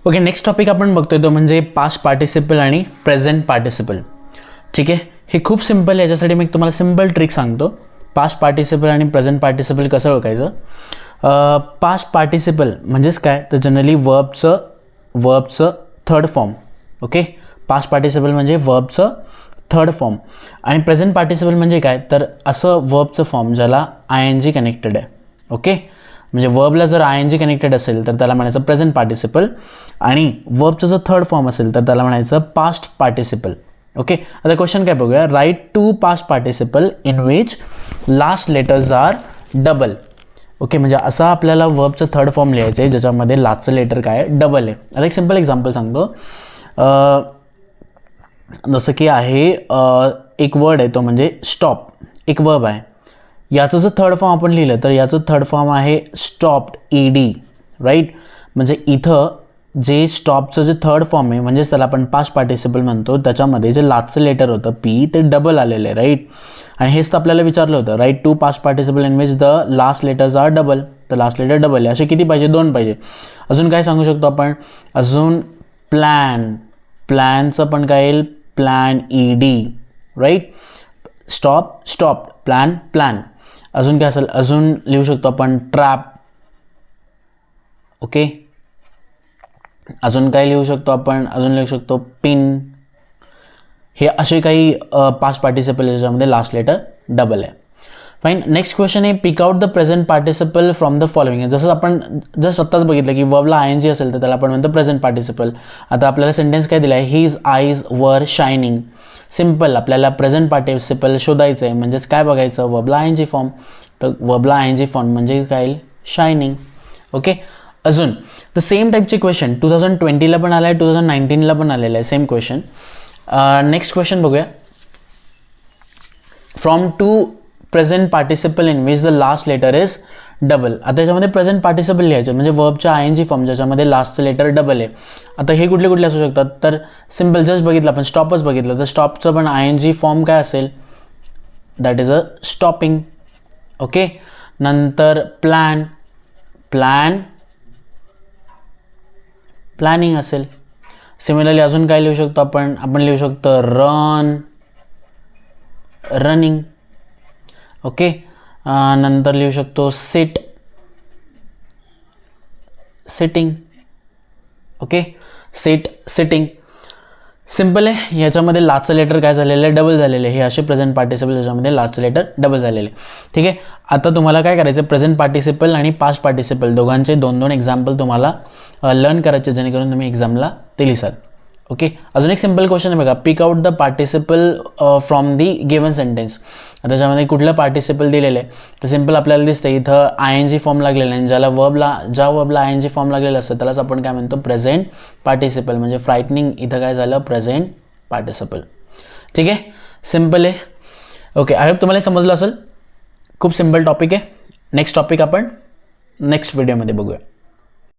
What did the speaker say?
Okay, next topic आपण बघतोय तो म्हणजे पास्ट पार्टिसिपल आणि प्रेझेंट पार्टिसिपल. ठीक आहे, हे खूप सिम्पल आहे. याच्यासाठी मी तुम्हाला सिम्पल ट्रिक सांगतो. पास्ट पार्टिसिपल आणि प्रेझेंट पार्टिसिपल कसं ओळखायचं. पास्ट पार्टिसिपल म्हणजेच काय, तर जनरली वर्बचं third form. Okay, past participle म्हणजे वर्बचं थर्ड फॉर्म. आणि प्रेझेंट पार्टिसिपल म्हणजे काय, तर असं वर्बचं फॉर्म ज्याला ING कनेक्टेड आहे. ओके, म्हणजे वर्बला जर ING कनेक्टेड असेल तर त्याला म्हणायचं प्रेझेंट पार्टिसिपल, आणि वर्बचं जर थर्ड फॉर्म असेल तर त्याला म्हणायचं पास्ट पार्टिसिपल. ओके, आता क्वेश्चन काय बघूया. Write two past participle in which last letters are double. Okay, म्हणजे असा आपल्याला वर्बचं थर्ड फॉर्म लिहायचं आहे ज्याच्यामध्ये लास्टचं लेटर काय आहे, डबल आहे. आता एक सिम्पल एक्झाम्पल सांगतो. जसं की आहे एक वर्ड आहे तो म्हणजे स्टॉप. एक वर्ब आहे, याचं जर थर्ड फॉर्म आपण लिहिलं तर याचं थर्ड फॉर्म आहे स्टॉप्ड, ED. राईट, म्हणजे इथं जे स्टॉपचं जे थर्ड फॉर्म आहे म्हणजेच त्याला आपण पास्ट पार्टिसिपल म्हणतो, त्याच्यामध्ये जे लास्टचं लेटर होतं P ते डबल आलेलं आहे. राईट, आणि हेच तर आपल्याला विचारलं होतं. Write two past participle in which the last letters are double. तर लास्ट लेटर डबल आहे. असे किती पाहिजे, 2 पाहिजे. अजून काय सांगू शकतो आपण, अजून प्लॅनचं पण काय येईल, plan, ED. Right, stop, plan. अजून काय असेल, अजून लिहू शकतो आपण ट्रॅप. ओके, अजून काय लिहू शकतो आपण, अजून लिहू शकतो पिन. हे असे काही पास्ट पार्टिसिपल याच्यामध्ये लास्ट लेटर डबल आहे. फाईन. नेक्स्ट क्वेश्चन आहे, pick out the present participle from the following. जसं आपण जस्ट आत्ताच बघितलं की वर्बला ING असेल तर त्याला आपण म्हणतो प्रेझेंट पार्टिसिपल. आता आपल्याला सेंटेन्स काय दिला आहे, हिज आईज वर शायनिंग. सिम्पल, आपल्याला प्रेझेंट पार्टिसिपल शोधायचं आहे. म्हणजेच काय बघायचं, वर्बला ING फॉर्म. तर वर्बला ING फॉर्म म्हणजे काय येईल, शायनिंग. ओके, अजून द सेम टाईपचे क्वेश्चन 2020ला पण आला आहे, 2019ला पण आलेलं आहे सेम क्वेश्चन. नेक्स्ट क्वेश्चन बघूया. From two present participle in which the last letter is double. आता याच्यामध्ये प्रेझेंट पार्टिसिपल लिहायचं म्हणजे वर्बच्या ING फॉर्म ज्याच्यामध्ये लास्टचं लेटर डबल आहे. आता हे कुठले असू शकतात, तर सिम्पल जस्ट बघितलं आपण, स्टॉपच बघितलं तर स्टॉपचं पण ING फॉर्म काय असेल, that is a stopping. Okay, नंतर प्लॅनिंग असेल. सिमिलरली अजून काय लिहू शकतो आपण लिहू शकतो रनिंग. ओके, नंतर लिहू शकतो सिटिंग. Okay, sitting. सिम्पल आहे. याच्यामध्ये लास्टचं लेटर काय झालेलं आहे, डबल झालेलं आहे. हे असे प्रेझेंट पार्टिसिपल याच्यामध्ये लास्टचं लेटर डबल झालेले. ठीक आहे, आता तुम्हाला काय करायचं, प्रेझेंट पार्टिसिपल आणि पास्ट पार्टिसिपल दोघांचे 2 एक्झाम्पल तुम्हाला लर्न करायचे जेणेकरून तुम्ही एक्झामला ते लिहिसाल. ओके, अजून एक सिम्पल क्वेश्चन आहे बघा. Pick out the participle from the given sentence. त्याच्यामध्ये कुठलं पार्टिसिपल दिलेलं आहे, तर सिम्पल आपल्याला दिसतं इथं ING फॉर्म लागलेला आहे. ज्या वर्बला ING फॉर्म लागलेलं असतं त्यालाच आपण काय म्हणतो, प्रेझेंट पार्टिसिपल. म्हणजे फ्रायटनिंग इथं काय झालं, प्रेझेंट पार्टिसिपल. ठीक आहे, सिम्पल आहे. ओके, आय होप तुम्हाला समजलं असेल. खूप सिम्पल टॉपिक आहे. नेक्स्ट टॉपिक आपण नेक्स्ट व्हिडिओमध्ये बघूया.